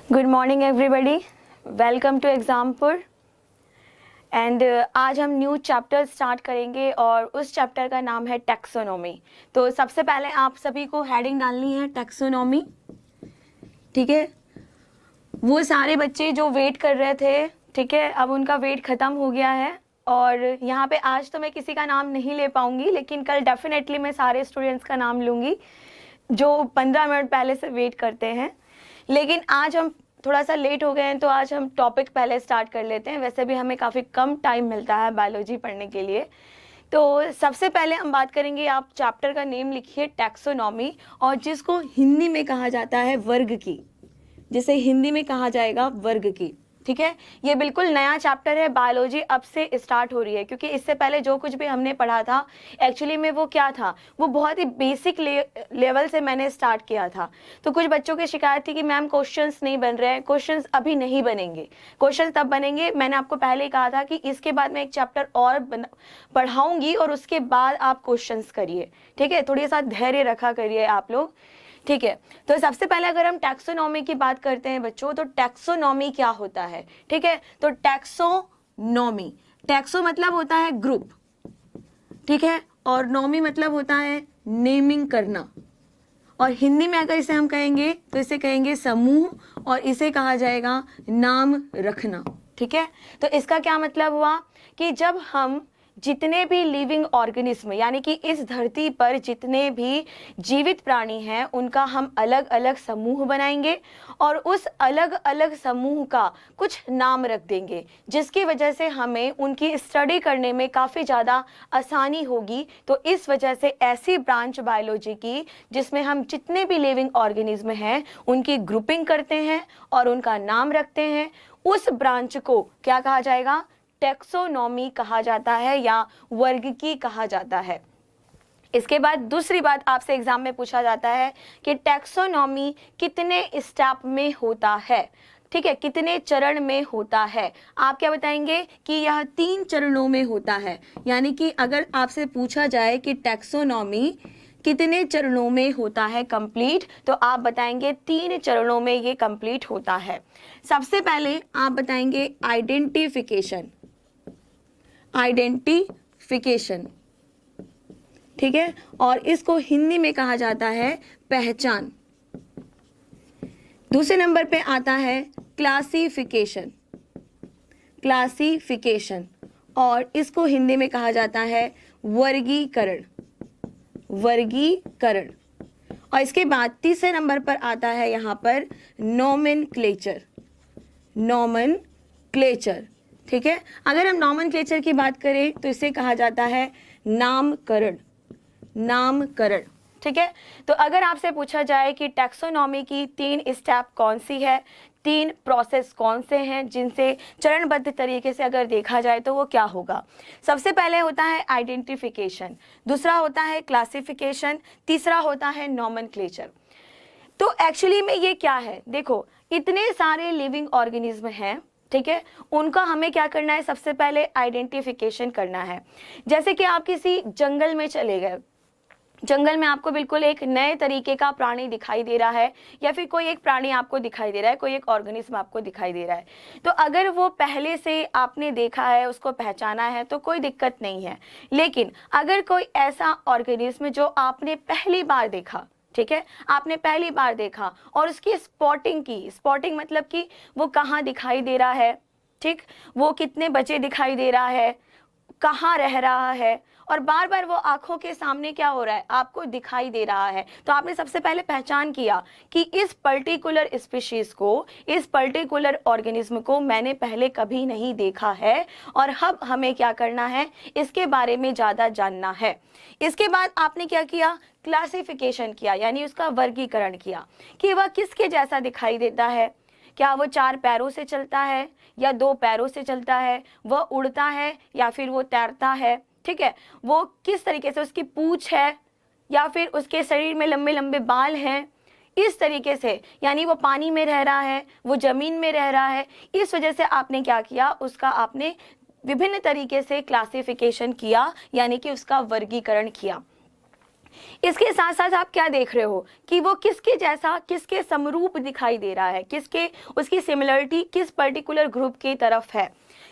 Good morning everybody, welcome to Exampur. And आज हम new chapter start करेंगे और उस चैप्टर का नाम है टैक्सोनॉमी। तो सबसे पहले आप सभी को हेडिंग डालनी है टैक्सोनॉमी, ठीक है। वो सारे बच्चे जो वेट कर रहे थे, ठीक है, अब उनका वेट ख़त्म हो गया है और यहाँ पे आज तो मैं किसी का नाम नहीं ले पाऊँगी, लेकिन कल डेफिनेटली मैं सारे स्टूडेंट्स का नाम लूँगी जो 15 मिनट पहले से वेट करते हैं। लेकिन आज हम थोड़ा सा लेट हो गए हैं तो आज हम टॉपिक पहले स्टार्ट कर लेते हैं। वैसे भी हमें काफ़ी कम टाइम मिलता है बायोलॉजी पढ़ने के लिए। तो सबसे पहले हम बात करेंगे, आप चैप्टर का नेम लिखिए टैक्सोनॉमी, और जिसको हिंदी में कहा जाता है वर्ग की, जिसे हिंदी में कहा जाएगा वर्ग की, ठीक है। ये बिल्कुल नया चैप्टर है, बायोलॉजी अब से स्टार्ट हो रही है, क्योंकि इससे पहले जो कुछ भी हमने पढ़ा था एक्चुअली में वो क्या था, वो बहुत ही बेसिक लेवल से मैंने स्टार्ट किया था। तो कुछ बच्चों की शिकायत थी कि मैम क्वेश्चंस नहीं बन रहे हैं। क्वेश्चंस अभी नहीं बनेंगे, क्वेश्चंस तब बनेंगे, मैंने आपको पहले ही कहा था कि इसके बाद मैं एक चैप्टर और पढ़ाऊंगी और उसके बाद आप क्वेश्चंस करिए, ठीक है। थोड़ी सा धैर्य रखा करिए आप लोग, ठीक है। तो सबसे पहले अगर हम टैक्सोनॉमी की बात करते हैं बच्चों, तो टैक्सोनॉमी क्या होता है, ठीक है। तो टैक्सोनॉमी, टैक्सो मतलब होता है ग्रुप, ठीक है, और नॉमी मतलब होता है नेमिंग करना, और हिंदी में अगर इसे हम कहेंगे तो इसे कहेंगे समूह, और इसे कहा जाएगा नाम रखना, ठीक है। तो इसका क्या मतलब हुआ कि जब हम जितने भी लिविंग ऑर्गेनिज्म, यानी कि इस धरती पर जितने भी जीवित प्राणी हैं, उनका हम अलग अलग समूह बनाएंगे और उस अलग अलग समूह का कुछ नाम रख देंगे, जिसकी वजह से हमें उनकी स्टडी करने में काफ़ी ज़्यादा आसानी होगी। तो इस वजह से ऐसी ब्रांच बायोलॉजी की जिसमें हम जितने भी लिविंग ऑर्गेनिज्म हैं उनकी ग्रुपिंग करते हैं और उनका नाम रखते हैं, उस ब्रांच को क्या कहा जाएगा, टैक्सोनॉमी कहा जाता है या वर्गीकी कहा जाता है। इसके बाद दूसरी बात आपसे एग्जाम में पूछा जाता है कि टैक्सोनॉमी कितने स्टेप में होता है, ठीक है, कितने चरण में होता है। आप क्या बताएंगे कि यह 3 चरणों में होता है। यानी कि अगर आपसे पूछा जाए कि टैक्सोनॉमी कितने चरणों में होता है कंप्लीट, तो आप बताएंगे 3 चरणों में ये कंप्लीट होता है। सबसे पहले आप बताएंगे आइडेंटिफिकेशन, आइडेंटिफिकेशन, ठीक है, और इसको हिंदी में कहा जाता है पहचान। दूसरे नंबर पे आता है क्लासिफिकेशन, क्लासिफिकेशन, और इसको हिंदी में कहा जाता है वर्गीकरण, वर्गीकरण। और इसके बाद तीसरे नंबर पर आता है यहाँ पर नोमेनक्लेचर, नोमेनक्लेचर, ठीक है। अगर हम नोमेनक्लेचर की बात करें तो इसे कहा जाता है नामकरण, नामकरण, ठीक है। तो अगर आपसे पूछा जाए कि टैक्सोनॉमी की 3 स्टेप कौन सी है, 3 प्रोसेस कौन से हैं जिनसे चरणबद्ध तरीके से अगर देखा जाए तो वो क्या होगा। सबसे पहले होता है आइडेंटिफिकेशन, दूसरा होता है क्लासिफिकेशन, तीसरा होता है नोमेनक्लेचर। तो एक्चुअली में ये क्या है, देखो इतने सारे लिविंग ऑर्गेनिज्म हैं, ठीक है, उनका हमें क्या करना है, सबसे पहले आइडेंटिफिकेशन करना है। जैसे कि आप किसी जंगल में चले गए, जंगल में आपको बिल्कुल एक नए तरीके का प्राणी दिखाई दे रहा है, या फिर कोई एक प्राणी आपको दिखाई दे रहा है, कोई एक ऑर्गेनिज्म आपको दिखाई दे रहा है। तो अगर वो पहले से आपने देखा है, उसको पहचाना है, तो कोई दिक्कत नहीं है। लेकिन अगर कोई ऐसा ऑर्गेनिज्म जो आपने पहली बार देखा, ठीक है, आपने पहली बार देखा और उसकी स्पॉटिंग की, स्पॉटिंग मतलब कि वो कहाँ दिखाई दे रहा है, ठीक, वो कितने बजे दिखाई दे रहा है, कहाँ रह रहा है, और बार बार वो आंखों के सामने क्या हो रहा है, आपको दिखाई दे रहा है, तो आपने सबसे पहले पहचान किया कि इस पर्टिकुलर स्पीशीज को, इस पर्टिकुलर ऑर्गेनिज्म को मैंने पहले कभी नहीं देखा है और अब हमें क्या करना है, इसके बारे में ज़्यादा जानना है। इसके बाद आपने क्या किया, क्लासिफिकेशन किया, यानी उसका वर्गीकरण किया कि वह किसके जैसा दिखाई देता है। क्या वो 4 पैरों से चलता है या 2 पैरों से चलता है, वह उड़ता है या फिर वो तैरता है, ठीक है, वो किस तरीके से, उसकी पूंछ है या फिर उसके शरीर में लंबे लंबे बाल हैं, इस तरीके से, यानी वो पानी में रह रहा है, वो जमीन में रह रहा है। इस वजह से आपने क्या किया, उसका आपने विभिन्न तरीके से क्लासिफिकेशन किया, यानी कि उसका वर्गीकरण किया। इसके साथ साथ आप क्या देख रहे हो कि वो किसके जैसा, किसके समरूप दिखाई दे रहा है, किसके, उसकी सिमिलरिटी किस पर्टिकुलर ग्रुप की तरफ है।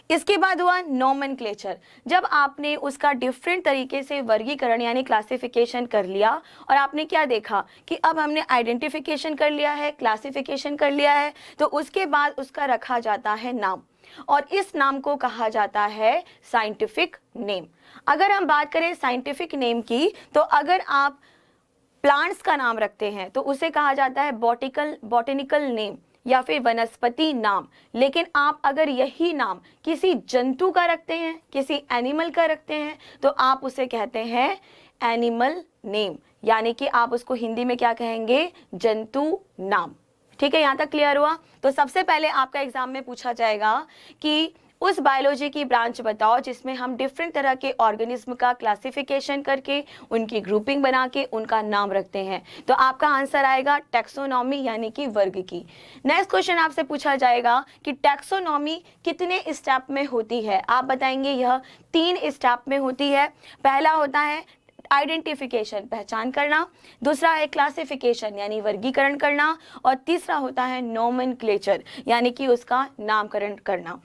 इसके बाद हुआ नोमेनक्लेचर, जब आपने उसका डिफरेंट तरीके से वर्गीकरण यानी क्लासिफिकेशन कर लिया और आपने क्या देखा कि अब हमने आइडेंटिफिकेशन कर लिया है, क्लासिफिकेशन कर लिया है, तो उसके बाद उसका रखा जाता है नाम और इस नाम को कहा जाता है साइंटिफिक नेम। अगर हम बात करें साइंटिफिक नेम की, तो अगर आप प्लांट्स का नाम रखते हैं तो उसे कहा जाता है बॉटेनिकल नेम या फिर वनस्पति नाम। लेकिन आप अगर यही नाम किसी जंतु का रखते हैं, किसी एनिमल का रखते हैं, तो आप उसे कहते हैं एनिमल नेम, यानी कि आप उसको हिंदी में क्या कहेंगे, जंतु नाम। ठीक है, यहाँ तक क्लियर हुआ। तो सबसे पहले आपका एग्जाम में पूछा जाएगा कि उस बायोलॉजी की ब्रांच बताओ जिसमें हम डिफरेंट तरह के ऑर्गेनिज्म का क्लासिफिकेशन करके उनकी ग्रुपिंग बना के उनका नाम रखते हैं। तो आपका आंसर आएगा टैक्सोनॉमी यानी कि वर्ग की। नेक्स्ट क्वेश्चन आपसे पूछा जाएगा कि टैक्सोनॉमी कितने स्टेप में होती है। आप बताएंगे यह 3 स्टेप में होती है। पहला होता है आइडेंटिफिकेशन, पहचान करना, दूसरा है क्लासिफिकेशन यानी वर्गीकरण करना, और तीसरा होता है नोमेनक्लेचर यानी कि उसका नामकरण करना।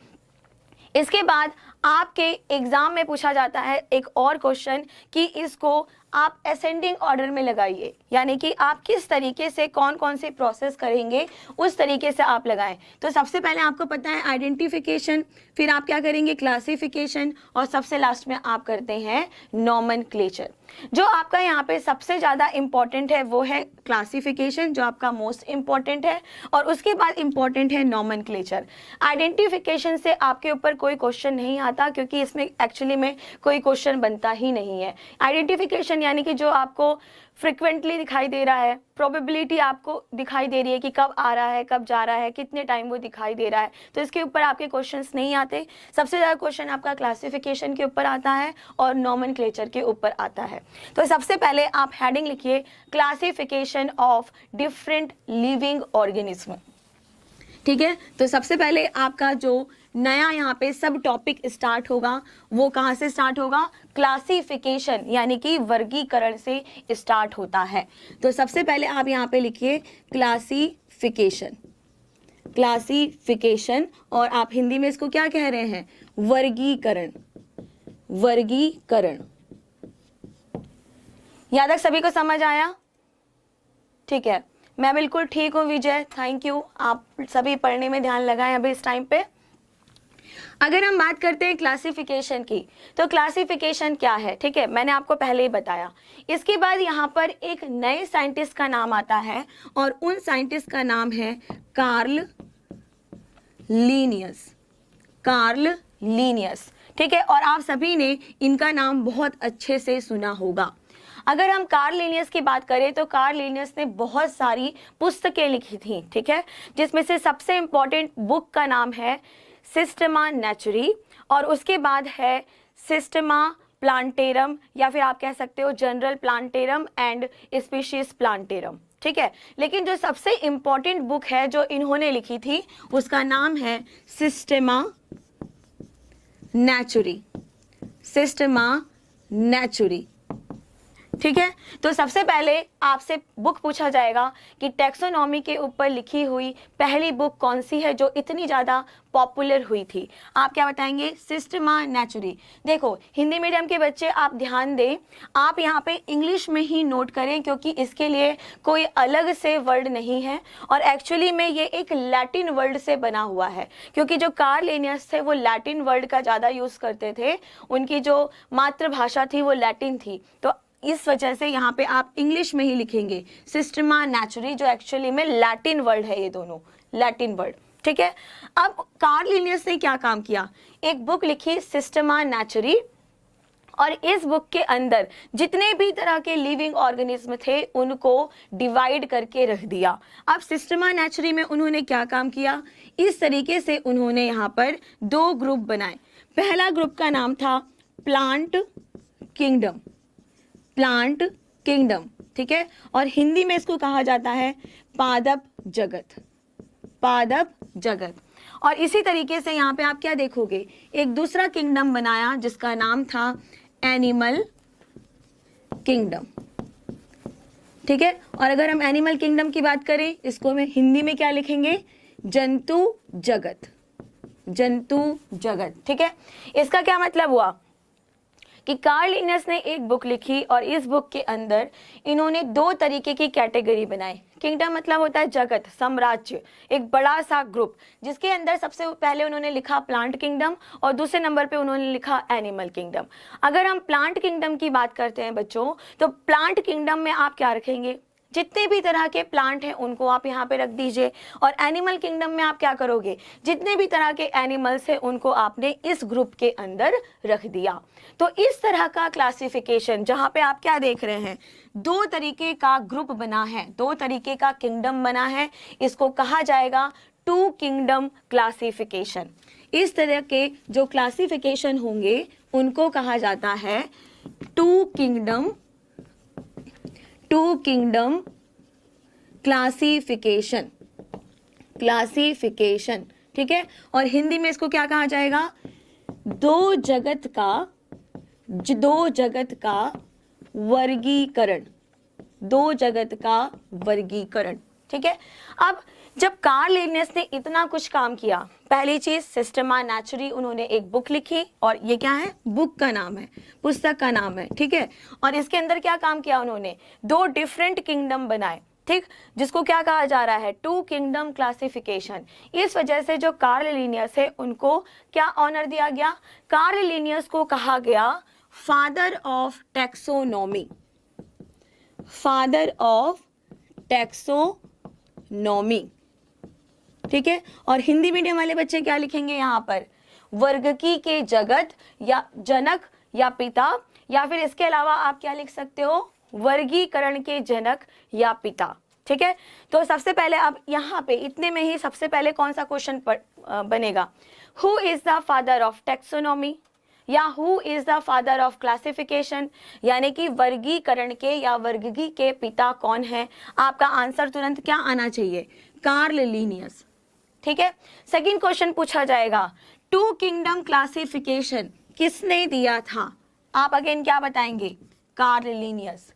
इसके बाद आपके एग्जाम में पूछा जाता है एक और क्वेश्चन कि इसको आप असेंडिंग ऑर्डर में लगाइए, यानी कि आप किस तरीके से कौन कौन से प्रोसेस करेंगे उस तरीके से आप लगाएं। तो सबसे पहले आपको पता है आइडेंटिफिकेशन, फिर आप क्या करेंगे क्लासिफिकेशन, और सबसे लास्ट में आप करते हैं नोमेनक्लेचर। जो आपका यहाँ पे सबसे ज़्यादा इम्पॉर्टेंट है वो है क्लासिफिकेशन, जो आपका मोस्ट इम्पॉर्टेंट है, और उसके बाद इम्पॉर्टेंट है नोमेनक्लेचर। आइडेंटिफिकेशन से आपके ऊपर कोई क्वेश्चन नहीं आता क्योंकि इसमें एक्चुअली में कोई क्वेश्चन बनता ही नहीं है। आइडेंटिफिकेशन यानी कि जो आपको फ्रिक्वेंटली दिखाई दे रहा है, प्रोबेबिलिटी आपको दिखाई दे रही है कि कब आ रहा है, कब जा रहा है, कितने टाइम वो दिखाई दे रहा है, तो इसके ऊपर आपके क्वेश्चंस नहीं आते। सबसे ज़्यादा क्वेश्चन आपका क्लासिफिकेशन के ऊपर आता है और नोमेनक्लेचर के ऊपर आता है। तो सबसे पहले आप हेडिंग लिखिए classification of different living organism. ठीक है, तो सबसे पहले आपका जो नया यहाँ पे सब टॉपिक स्टार्ट होगा वो कहाँ से स्टार्ट होगा, क्लासिफिकेशन यानी कि वर्गीकरण से स्टार्ट होता है। तो सबसे पहले आप यहाँ पे लिखिए क्लासिफिकेशन, क्लासिफिकेशन, और आप हिंदी में इसको क्या कह रहे हैं, वर्गीकरण, वर्गीकरण। यहाँ तक सभी को समझ आया? ठीक है, मैं बिल्कुल ठीक हूँ विजय, थैंक यू। आप सभी पढ़ने में ध्यान लगाएं अभी इस टाइम पे। अगर हम बात करते हैं क्लासिफिकेशन की, तो क्लासिफिकेशन क्या है, ठीक है, मैंने आपको पहले ही बताया। इसके बाद यहाँ पर एक नए साइंटिस्ट का नाम आता है और उन साइंटिस्ट का नाम है कार्ल लीनियस, कार्ल लीनियस। ठीक है, और आप सभी ने इनका नाम बहुत अच्छे से सुना होगा। अगर हम कार्ल लीनियस की बात करें तो कार्ल लीनियस ने बहुत सारी पुस्तकें लिखी थी, ठीक है, जिसमें से सबसे इंपॉर्टेंट बुक का नाम है सिस्टेमा नेचुरी, और उसके बाद है सिस्टेमा प्लांटेरम, या फिर आप कह सकते हो general plantarum and species plantarum. ठीक है, लेकिन जो सबसे इंपॉर्टेंट बुक है जो इन्होंने लिखी थी उसका नाम है सिस्टेमा नेचुरी, सिस्टेमा नेचुरी। ठीक है, तो सबसे पहले आपसे बुक पूछा जाएगा कि टैक्सोनॉमी के ऊपर लिखी हुई पहली बुक कौन सी है जो इतनी ज़्यादा पॉपुलर हुई थी। आप क्या बताएंगे, सिस्टेमा नेचुरी। देखो हिंदी मीडियम के बच्चे आप ध्यान दें, आप यहाँ पे इंग्लिश में ही नोट करें क्योंकि इसके लिए कोई अलग से वर्ड नहीं है, और एक्चुअली में ये एक लैटिन वर्ड से बना हुआ है, क्योंकि जो कार्ल लीनियस थे वो लैटिन वर्ड का ज़्यादा यूज़ करते थे, उनकी जो मातृभाषा थी वो लैटिन थी, तो इस वजह से यहाँ पे आप इंग्लिश में ही लिखेंगे सिस्टेमा नेचुरी, जो एक्चुअली में लैटिन वर्ड है, ये दोनों लैटिन वर्ड। ठीक है, अब कार्ल लीनियस ने क्या काम किया, एक बुक लिखी सिस्टेमा नेचुरी, और इस बुक के अंदर जितने भी तरह के लिविंग ऑर्गेनिज्म थे उनको डिवाइड करके रख दिया। अब सिस्टेमा नेचुरी में उन्होंने क्या काम किया, इस तरीके से उन्होंने यहाँ पर 2 ग्रुप बनाए। पहला ग्रुप का नाम था प्लांट किंगडम, प्लांट किंगडम, ठीक है, और हिंदी में इसको कहा जाता है पादप जगत, पादप जगत। और इसी तरीके से यहाँ पे आप क्या देखोगे, एक दूसरा किंगडम बनाया जिसका नाम था एनिमल किंगडम, ठीक है। और अगर हम एनिमल किंगडम की बात करें, इसको हम हिंदी में क्या लिखेंगे, जंतु जगत, जंतु जगत, ठीक है। इसका क्या मतलब हुआ कि कार्ल लिनियस ने एक बुक लिखी और इस बुक के अंदर इन्होंने दो तरीके की कैटेगरी बनाई। किंगडम मतलब होता है जगत, साम्राज्य, एक बड़ा सा ग्रुप, जिसके अंदर सबसे पहले उन्होंने लिखा प्लांट किंगडम और दूसरे नंबर पे उन्होंने लिखा एनिमल किंगडम। अगर हम प्लांट किंगडम की बात करते हैं बच्चों, तो प्लांट किंगडम में आप क्या रखेंगे, जितने भी तरह के प्लांट हैं उनको आप यहाँ पे रख दीजिए। और एनिमल किंगडम में आप क्या करोगे, जितने भी तरह के एनिमल्स हैं उनको आपने इस ग्रुप के अंदर रख दिया। तो इस तरह का क्लासिफिकेशन, जहाँ पे आप क्या देख रहे हैं, दो तरीके का ग्रुप बना है, दो तरीके का किंगडम बना है, इसको कहा जाएगा टू किंगडम क्लासिफिकेशन। इस तरह के जो क्लासिफिकेशन होंगे उनको कहा जाता है टू किंगडम क्लासिफिकेशन, क्लासिफिकेशन, ठीक है। और हिंदी में इसको क्या कहा जाएगा, दो जगत का वर्गीकरण, दो जगत का वर्गीकरण, ठीक है। अब जब कार्ल लिनियस ने इतना कुछ काम किया, पहली चीज सिस्टेमा नेचुरी, उन्होंने एक बुक लिखी और ये क्या है, बुक का नाम है, पुस्तक का नाम है, ठीक है। और इसके अंदर क्या काम किया उन्होंने, दो डिफरेंट किंगडम बनाए, ठीक, जिसको क्या कहा जा रहा है, टू किंगडम क्लासिफिकेशन। इस वजह से जो कार्ल लिनियस है उनको क्या ऑनर दिया गया, कार्ल लिनियस को कहा गया father of taxonomy, father of taxonomy, ठीक है। और हिंदी मीडियम वाले बच्चे क्या लिखेंगे यहाँ पर, वर्गकी के जगत या जनक या पिता, या फिर इसके अलावा आप क्या लिख सकते हो, वर्गीकरण के जनक या पिता, ठीक है। तो सबसे पहले आप यहाँ पे इतने में ही सबसे पहले कौन सा क्वेश्चन बनेगा, who is the father of taxonomy या who is the father of classification, यानी कि वर्गीकरण के या वर्गीकी के पिता कौन है। आपका आंसर तुरंत क्या आना चाहिए, कार्ल लिनियस, ठीक है। सेकंड क्वेश्चन पूछा जाएगा, टू किंगडम क्लासिफिकेशन किसने दिया था, आप अगेन क्या बताएंगे, कार्ल लिनियस।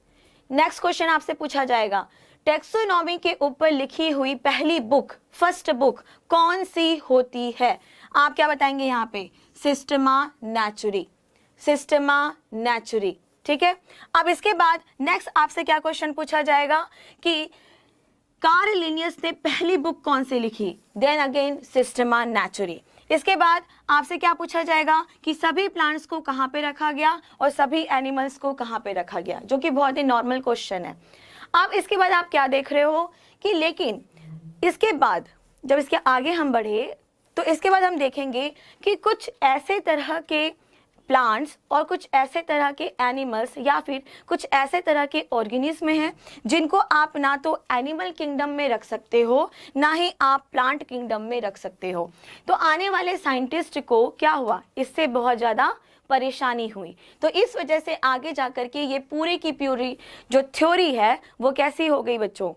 नेक्स्ट क्वेश्चन आपसे पूछा जाएगा, टैक्सोनॉमी के ऊपर लिखी हुई पहली बुक, फर्स्ट बुक कौन सी होती है, आप क्या बताएंगे यहाँ पे, सिस्टेमा नेचुरी, सिस्टेमा नेचुरी, ठीक है। अब इसके बाद नेक्स्ट आपसे क्या क्वेश्चन पूछा जाएगा कि कार्ल लिनियस ने पहली बुक कौन सी लिखी, देन अगेन सिस्टेमा नेचुरी। इसके बाद आपसे क्या पूछा जाएगा कि सभी प्लांट्स को कहाँ पे रखा गया और सभी एनिमल्स को कहाँ पे रखा गया, जो कि बहुत ही नॉर्मल क्वेश्चन है। अब इसके बाद आप क्या देख रहे हो कि लेकिन इसके बाद जब इसके आगे हम बढ़े तो इसके बाद हम देखेंगे कि कुछ ऐसे तरह के प्लांट्स और कुछ ऐसे तरह के एनिमल्स या फिर कुछ ऐसे तरह के ऑर्गेनिज्म हैं जिनको आप ना तो एनिमल किंगडम में रख सकते हो, ना ही आप प्लांट किंगडम में रख सकते हो। तो आने वाले साइंटिस्ट को क्या हुआ, इससे बहुत ज़्यादा परेशानी हुई। तो इस वजह से आगे जाकर के ये पूरी की पूरी जो थ्योरी है वो कैसी हो गई बच्चों,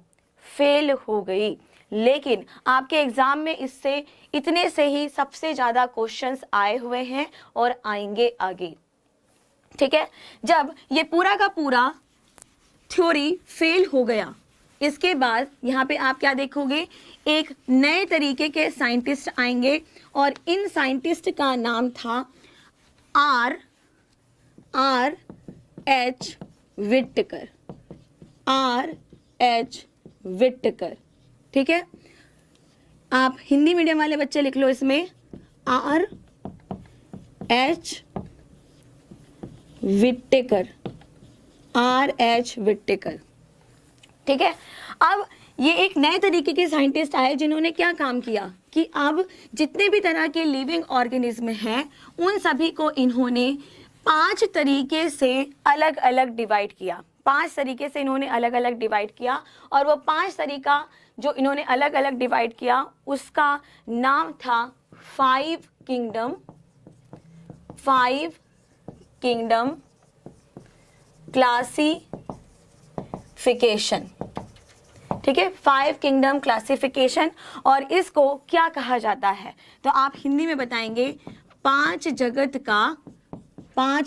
फेल हो गई। लेकिन आपके एग्जाम में इससे इतने से ही सबसे ज़्यादा क्वेश्चंस आए हुए हैं और आएंगे आगे, ठीक है। जब ये पूरा का पूरा थ्योरी फेल हो गया, इसके बाद यहाँ पे आप क्या देखोगे, एक नए तरीके के साइंटिस्ट आएंगे और इन साइंटिस्ट का नाम था R.H. विट्टिकर, R.H. विट्टिकर, ठीक है। आप हिंदी मीडियम वाले बच्चे लिख लो इसमें R.H. विट्टिकर, R.H. विट्टिकर, ठीक है। अब ये एक नए तरीके के साइंटिस्ट आए जिन्होंने क्या काम किया कि अब जितने भी तरह के लिविंग ऑर्गेनिज्म हैं उन सभी को इन्होंने 5 तरीके से अलग अलग डिवाइड किया, 5 तरीके से इन्होंने अलग अलग डिवाइड किया। और वो 5 तरीका जो इन्होंने अलग अलग डिवाइड किया उसका नाम था 5 किंगडम क्लासिफिकेशन, ठीक है, 5 किंगडम क्लासिफिकेशन। और इसको क्या कहा जाता है, तो आप हिंदी में बताएंगे 5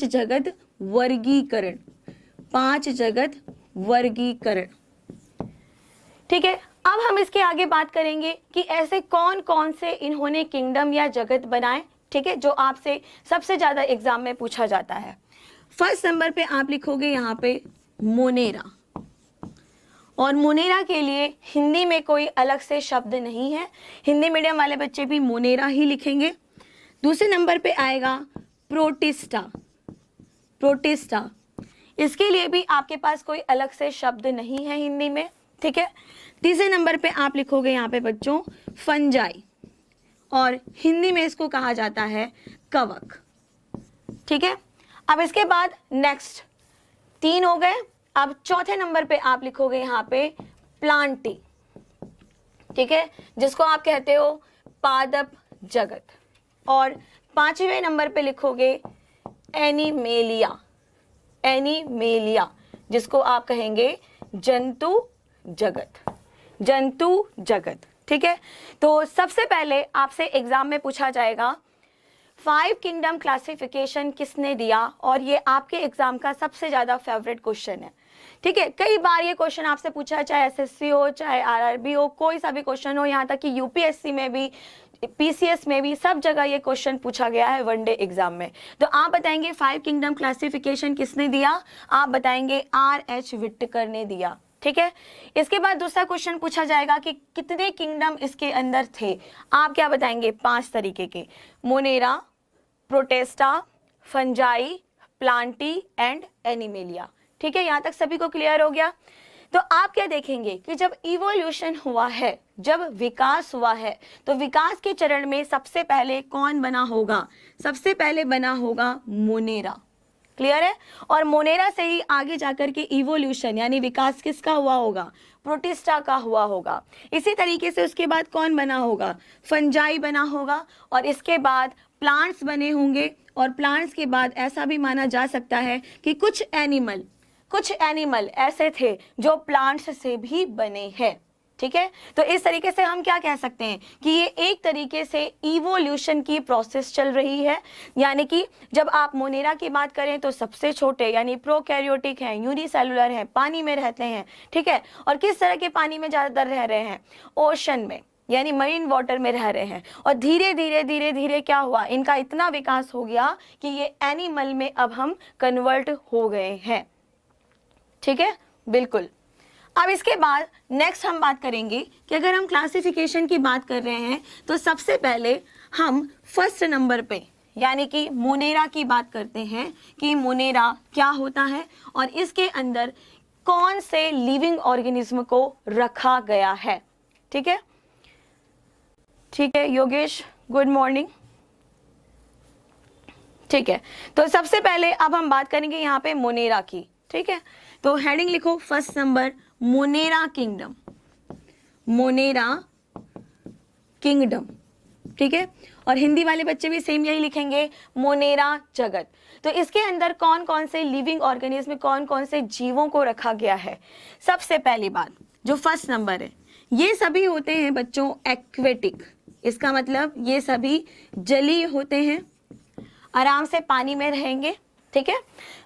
जगत वर्गीकरण, 5 जगत वर्गीकरण, ठीक है, अब हम इसके आगे बात करेंगे कि ऐसे कौन कौन से इन्होंने किंगडम या जगत बनाए, ठीक है, जो आपसे सबसे ज्यादा एग्जाम में पूछा जाता है। फर्स्ट नंबर पे आप लिखोगे यहाँ पे मोनेरा, और मोनेरा के लिए हिंदी में कोई अलग से शब्द नहीं है, हिंदी मीडियम वाले बच्चे भी मोनेरा ही लिखेंगे। दूसरे नंबर पे आएगा प्रोटिस्टा, प्रोटिस्टा, इसके लिए भी आपके पास कोई अलग से शब्द नहीं है हिंदी में, ठीक है। तीसरे नंबर पे आप लिखोगे यहाँ पे बच्चों फंजाई, और हिंदी में इसको कहा जाता है कवक, ठीक है। अब इसके बाद नेक्स्ट 3 हो गए। अब चौथे नंबर पे आप लिखोगे यहाँ पे प्लांटी, ठीक है, जिसको आप कहते हो पादप जगत। और 5वें नंबर पे लिखोगे एनिमेलिया, एनिमेलिया, जिसको आप कहेंगे जंतु जगत, जंतु जगत, ठीक है। तो सबसे पहले आपसे एग्जाम में पूछा जाएगा 5 किंगडम क्लासिफिकेशन किसने दिया, और ये आपके एग्जाम का सबसे ज्यादा फेवरेट क्वेश्चन है, ठीक है। कई बार ये क्वेश्चन आपसे पूछा है, चाहे एसएससी हो, चाहे आरआरबी हो, कोई सा भी क्वेश्चन हो, यहाँ तक कि यूपीएससी में भी, पीसीएस में भी, सब जगह ये क्वेश्चन पूछा गया है वनडे एग्जाम में। तो आप बताएंगे 5 किंगडम क्लासिफिकेशन किसने दिया, आप बताएंगे आर.एच. विट्टिकर ने दिया, ठीक है। इसके बाद दूसरा क्वेश्चन पूछा जाएगा कि कितने किंगडम इसके अंदर थे, आप क्या बताएंगे, 5 तरीके के, Monera, Protista, fungi, Plantae and animalia, ठीक है। यहाँ तक सभी को क्लियर हो गया। तो आप क्या देखेंगे कि जब इवोल्यूशन हुआ है, जब विकास हुआ है, तो विकास के चरण में सबसे पहले कौन बना होगा, सबसे पहले बना होगा मोनेरा, क्लियर है। और मोनेरा से ही आगे जाकर के इवोल्यूशन यानी विकास किसका हुआ होगा, प्रोटिस्टा का हुआ होगा। इसी तरीके से उसके बाद कौन बना होगा, फंजाई बना होगा, और इसके बाद प्लांट्स बने होंगे, और प्लांट्स के बाद ऐसा भी माना जा सकता है कि कुछ एनिमल ऐसे थे जो प्लांट्स से भी बने हैं, ठीक है। तो इस तरीके से हम क्या कह सकते हैं कि ये एक तरीके से इवोल्यूशन की प्रोसेस चल रही है। यानी कि जब आप मोनेरा की बात करें तो सबसे छोटे यानी प्रोकैरियोटिक हैं, यूनिसेलुलर हैं, पानी में रहते हैं, ठीक है। और किस तरह के पानी में ज़्यादातर रह रहे हैं, ओशन में, यानी मरीन वाटर में रह रहे हैं। और धीरे धीरे क्या हुआ, इनका इतना विकास हो गया कि ये एनिमल में अब हम कन्वर्ट हो गए हैं, ठीक है, बिल्कुल। अब इसके बाद नेक्स्ट हम बात करेंगे कि अगर हम क्लासिफिकेशन की बात कर रहे हैं तो सबसे पहले हम फर्स्ट नंबर पे यानी कि मोनेरा की बात करते हैं कि मोनेरा क्या होता है और इसके अंदर कौन से लिविंग ऑर्गेनिज्म को रखा गया है, ठीक है। ठीक है योगेश, गुड मॉर्निंग, ठीक है। तो सबसे पहले अब हम बात करेंगे यहाँ पे मोनेरा की, ठीक है। तो हेडिंग लिखो first number Monera kingdom, Monera kingdom, ठीक है। और हिंदी वाले बच्चे भी सेम यही लिखेंगे, मोनेरा जगत। तो इसके अंदर कौन कौन से लिविंग ऑर्गेनिज्म, कौन कौन से जीवों को रखा गया है। सबसे पहली बात जो फर्स्ट नंबर है, ये सभी होते हैं बच्चों एक्वेटिक, इसका मतलब ये सभी जलीय होते हैं, आराम से पानी में रहेंगे, ठीक है।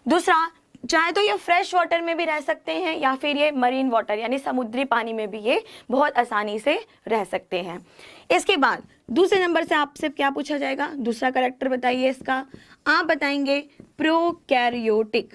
दूसरा, चाहे तो ये फ्रेश वाटर में भी रह सकते हैं या फिर ये मरीन वाटर यानी समुद्री पानी में भी ये बहुत आसानी से रह सकते हैं। इसके बाद दूसरे नंबर से आपसे क्या पूछा जाएगा, दूसरा कैरेक्टर बताइए इसका, आप बताएंगे प्रोकैरियोटिक,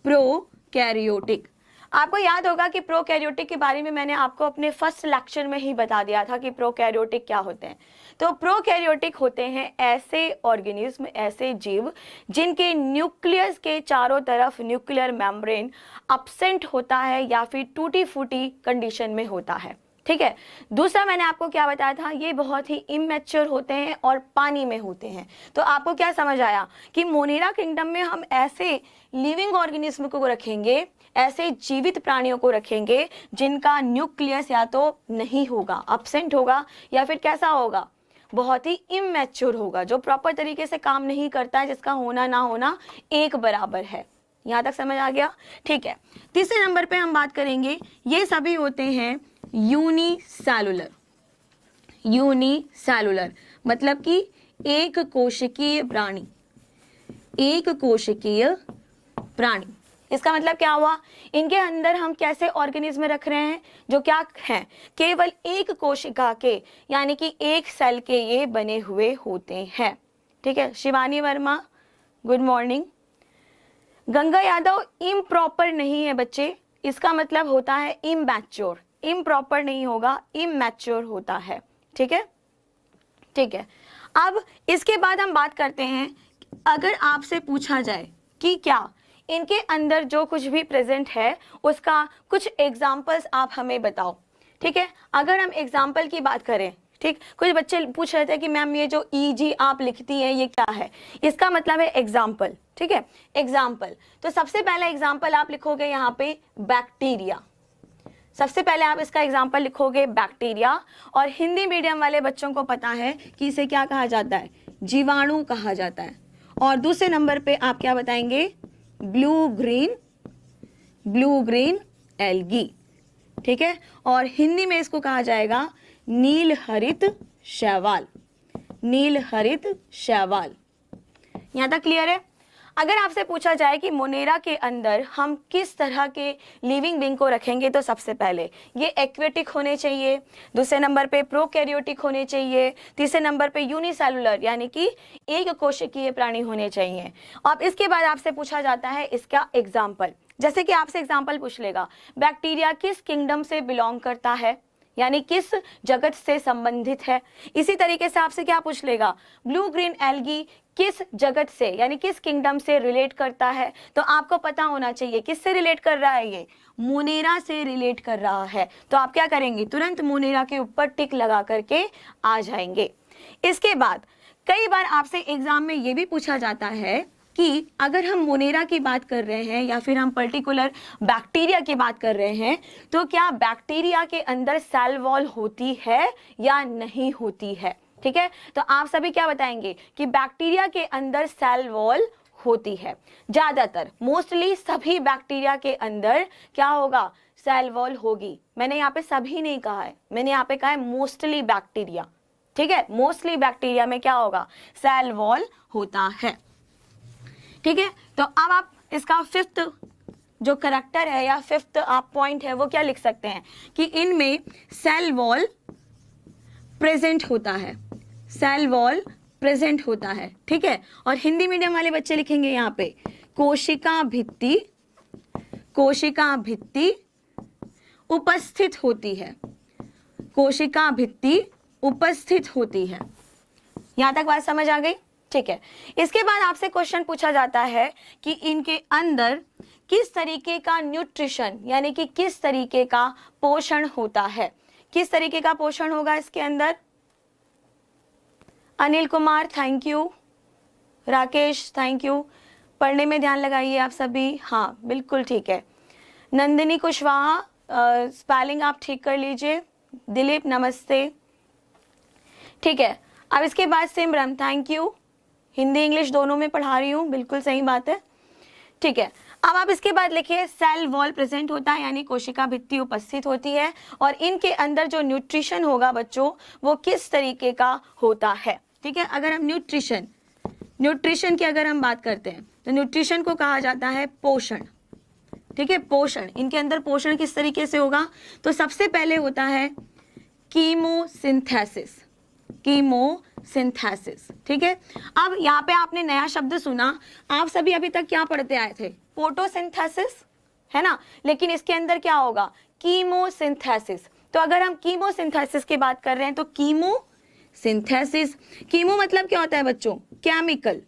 प्रोकैरियोटिक। आपको याद होगा कि प्रोकैरियोटिक के बारे में मैंने आपको अपने फर्स्ट लेक्चर में ही बता दिया था कि प्रोकैरियोटिक क्या होते हैं। तो प्रोकैरियोटिक होते हैं ऐसे ऑर्गेनिज्म, ऐसे जीव जिनके न्यूक्लियस के चारों तरफ न्यूक्लियर मेम्ब्रेन अब्सेंट होता है या फिर टूटी फूटी कंडीशन में होता है, ठीक है। दूसरा मैंने आपको क्या बताया था, ये बहुत ही इमैच्योर होते हैं और पानी में होते हैं। तो आपको क्या समझ आया कि मोनेरा किंगडम में हम ऐसे लिविंग ऑर्गेनिज्म को रखेंगे, ऐसे जीवित प्राणियों को रखेंगे जिनका न्यूक्लियस या तो नहीं होगा, अब्सेंट होगा, या फिर कैसा होगा, बहुत ही इमैच्योर होगा, जो प्रॉपर तरीके से काम नहीं करता है, जिसका होना ना होना एक बराबर है। यहाँ तक समझ आ गया, ठीक है। तीसरे नंबर पे हम बात करेंगे, ये सभी होते हैं यूनिसेलुलर, यूनिसेलुलर मतलब कि एक कोशिकीय प्राणी, एक कोशिकीय प्राणी, इसका मतलब क्या हुआ, इनके अंदर हम कैसे ऑर्गेनिज्म रख रहे हैं, जो क्या हैं, केवल एक कोशिका के यानी कि एक सेल के ये बने हुए होते हैं। ठीक है, Shivani Verma good morning. Ganga Yadav improper नहीं है बच्चे, इसका मतलब होता है इमैच्योर, इम्प्रॉपर नहीं होगा, इमैच्योर होता है। ठीक है, ठीक है। अब इसके बाद हम बात करते हैं, अगर आपसे पूछा जाए कि क्या इनके अंदर जो कुछ भी प्रेजेंट है उसका कुछ एग्जाम्पल्स आप हमें बताओ। ठीक है, अगर हम एग्जाम्पल की बात करें, ठीक, कुछ बच्चे पूछ रहे थे कि मैम ये जो ईजी आप लिखती हैं ये क्या है, इसका मतलब है एग्जाम्पल। ठीक है, एग्जाम्पल, तो सबसे पहला एग्जाम्पल आप लिखोगे यहाँ पे बैक्टीरिया, सबसे पहले आप इसका एग्जाम्पल लिखोगे बैक्टीरिया, और हिंदी मीडियम वाले बच्चों को पता है कि इसे क्या कहा जाता है, जीवाणु कहा जाता है। और दूसरे नंबर पे आप क्या बताएंगे, ब्लू ग्रीन एल्गी। ठीक है, और हिंदी में इसको कहा जाएगा नील हरित शैवाल, नील हरित शैवाल। यहां तक क्लियर है। अगर आपसे पूछा जाए कि मोनेरा के अंदर हम किस तरह के लिविंग बीइंग को रखेंगे, तो सबसे पहले ये एक्वेटिक होने चाहिए, दूसरे नंबर पे प्रोकैरियोटिक होने चाहिए, तीसरे नंबर पे यूनिसेलुलर यानी कि एक कोशिकीय प्राणी होने चाहिए। अब इसके बाद आपसे पूछा जाता है इसका एग्जाम्पल, जैसे कि आपसे एग्जाम्पल पूछ लेगा बैक्टीरिया किस किंगडम से बिलोंग करता है, यानी किस जगत से संबंधित है। इसी तरीके से आपसे क्या पूछ लेगा, ब्लू ग्रीन एल्गी किस जगत से यानी किस किंगडम से रिलेट करता है, तो आपको पता होना चाहिए किससे रिलेट कर रहा है, ये मोनेरा से रिलेट कर रहा है। तो आप क्या करेंगे, तुरंत मोनेरा के ऊपर टिक लगा करके आ जाएंगे। इसके बाद कई बार आपसे एग्जाम में ये भी पूछा जाता है कि अगर हम मोनेरा की बात कर रहे हैं या फिर हम पर्टिकुलर बैक्टीरिया की बात कर रहे हैं, तो क्या बैक्टीरिया के अंदर सेल वॉल होती है या नहीं होती है। ठीक है, तो आप सभी क्या बताएंगे कि बैक्टीरिया के अंदर सेल वॉल होती है। ज्यादातर मोस्टली सभी बैक्टीरिया के अंदर क्या होगा, सेल वॉल होगी। मैंने यहाँ पे सभी नहीं कहा है, मैंने यहाँ पे कहा है मोस्टली बैक्टीरिया। ठीक है, मोस्टली बैक्टीरिया में क्या होगा, सेल वॉल होता है। ठीक है, तो अब आप इसका फिफ्थ जो करैक्टर है या फिफ्थ आप पॉइंट है वो क्या लिख सकते हैं कि इनमें सेल वॉल प्रेजेंट होता है, सेल वॉल प्रेजेंट होता है। ठीक है, और हिंदी मीडियम वाले बच्चे लिखेंगे यहाँ पे कोशिका भित्ति, कोशिका भित्ति उपस्थित होती है, कोशिका भित्ति उपस्थित होती है। यहां तक बात समझ आ गई। ठीक है, इसके बाद आपसे क्वेश्चन पूछा जाता है कि इनके अंदर किस तरीके का न्यूट्रिशन यानी कि किस तरीके का पोषण होता है, किस तरीके का पोषण होगा इसके अंदर। Anil Kumar thank you, Rakesh thank you, पढ़ने में ध्यान लगाइए आप सभी। हाँ बिल्कुल ठीक है। नंदिनी कुशवाहा स्पेलिंग आप ठीक कर लीजिए। दिलीप नमस्ते। ठीक है, अब इसके बाद सिमरन थैंक यू, हिंदी इंग्लिश दोनों में पढ़ा रही हूँ, बिल्कुल सही बात है। ठीक है, अब आप इसके बाद लिखिए सेल वॉल प्रेजेंट होता है यानी कोशिका भित्ति उपस्थित होती है, और इनके अंदर जो न्यूट्रिशन होगा बच्चों वो किस तरीके का होता है। ठीक है, अगर हम न्यूट्रिशन की अगर हम बात करते हैं तो न्यूट्रिशन को कहा जाता है पोषण। ठीक है, पोषण, इनके अंदर पोषण किस तरीके से होगा, तो सबसे पहले होता है कीमोसिंथेसिस, कीमोसिंथेसिस। ठीक है, अब यहाँ पे आपने नया शब्द सुना, आप सभी अभी तक क्या पढ़ते आए थे, फोटोसिंथेसिस है ना, लेकिन इसके अंदर क्या होगा, कीमोसिंथेसिस। तो अगर हम कीमोसिंथेसिस की बात कर रहे हैं तो कीमोसिंथेसिस, कीमो मतलब क्या होता है बच्चों, केमिकल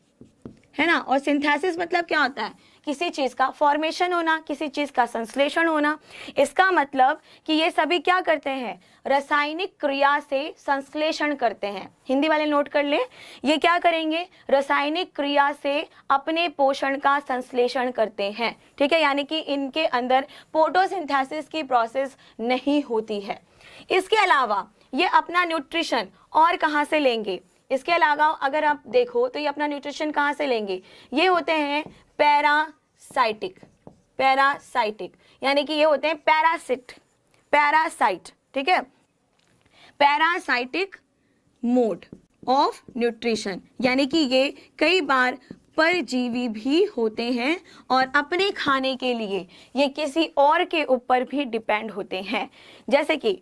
है ना, और सिंथेसिस मतलब क्या होता है, किसी चीज का फॉर्मेशन होना, किसी चीज का संश्लेषण होना। इसका मतलब कि ये सभी क्या करते हैं, रासायनिक क्रिया से संश्लेषण करते हैं। हिंदी वाले नोट कर ले, ये क्या करेंगे, रासायनिक क्रिया से अपने पोषण का संश्लेषण करते हैं। ठीक है, यानी कि इनके अंदर फोटोसिंथेसिस की प्रोसेस नहीं होती है। इसके अलावा ये अपना न्यूट्रिशन और कहाँ से लेंगे, इसके अलावा अगर आप देखो तो ये अपना न्यूट्रिशन कहाँ से लेंगे, ये होते हैं पैरासाइटिक, पैरासाइटिक यानी कि ये होते हैं पैरासाइट। ठीक है, पैरासाइटिक मोड ऑफ न्यूट्रिशन, यानी कि ये कई बार परजीवी भी होते हैं और अपने खाने के लिए ये किसी और के ऊपर भी डिपेंड होते हैं। जैसे कि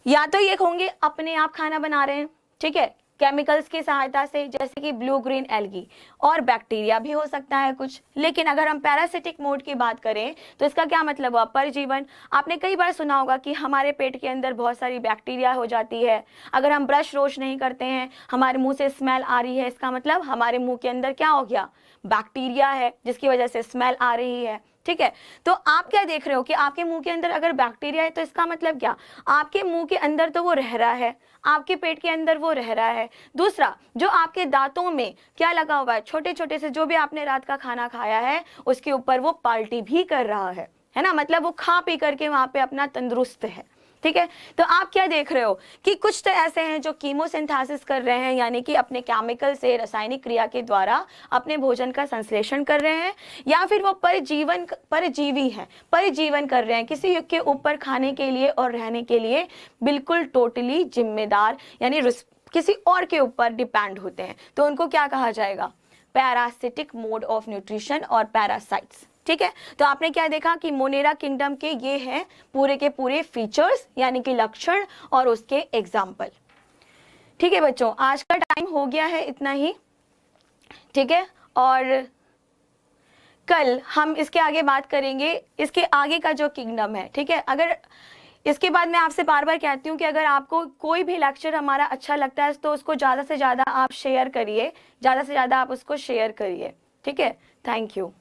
या तो ये होंगे अपने आप खाना बना रहे हैं, ठीक है, केमिकल्स की सहायता से, जैसे कि ब्लू ग्रीन एल्गी, और बैक्टीरिया भी हो सकता है कुछ। लेकिन अगर हम पैरासिटिक मोड की बात करें तो इसका क्या मतलब हुआ, परजीवन। आपने कई बार सुना होगा कि हमारे पेट के अंदर बहुत सारी बैक्टीरिया हो जाती है। अगर हम ब्रश रोज नहीं करते हैं, हमारे मुंह से स्मेल आ रही है, इसका मतलब हमारे मुंह के अंदर क्या हो गया, बैक्टीरिया है, जिसकी वजह से स्मेल आ रही है। ठीक है, तो आप क्या देख रहे हो कि आपके मुंह के अंदर अगर बैक्टीरिया है तो इसका मतलब क्या, आपके मुंह के अंदर तो वो रह रहा है, आपके पेट के अंदर वो रह रहा है। दूसरा, जो आपके दांतों में क्या लगा हुआ है, छोटे छोटे से जो भी आपने रात का खाना खाया है उसके ऊपर वो पार्टी भी कर रहा है ना, मतलब वो खा पी करके वहां पे अपना तंदुरुस्त है। ठीक है, तो आप क्या देख रहे हो कि कुछ तो ऐसे हैं जो कीमोसिंथेसिस कर रहे हैं, यानी कि अपने केमिकल से, रासायनिक क्रिया के द्वारा अपने भोजन का संश्लेषण कर रहे हैं, या फिर वो परजीवी हैं, परिजीवन कर रहे हैं, किसी के ऊपर खाने के लिए और रहने के लिए बिल्कुल टोटली जिम्मेदार, यानी किसी और के ऊपर डिपेंड होते हैं। तो उनको क्या कहा जाएगा, पैरासिटिक मोड ऑफ न्यूट्रिशन और पैरासाइट्स। ठीक है, तो आपने क्या देखा कि मोनेरा किंगडम के ये हैं पूरे के पूरे फीचर्स, यानी कि लक्षण और उसके एग्जाम्पल। ठीक है बच्चों, आज का टाइम हो गया है इतना ही। ठीक है, और कल हम इसके आगे बात करेंगे, इसके आगे का जो किंगडम है। ठीक है, अगर इसके बाद मैं आपसे बार बार कहती हूँ कि अगर आपको कोई भी लेक्चर हमारा अच्छा लगता है तो उसको ज़्यादा से ज़्यादा आप शेयर करिए, ज़्यादा से ज़्यादा आप उसको शेयर करिए। ठीक है, थैंक यू।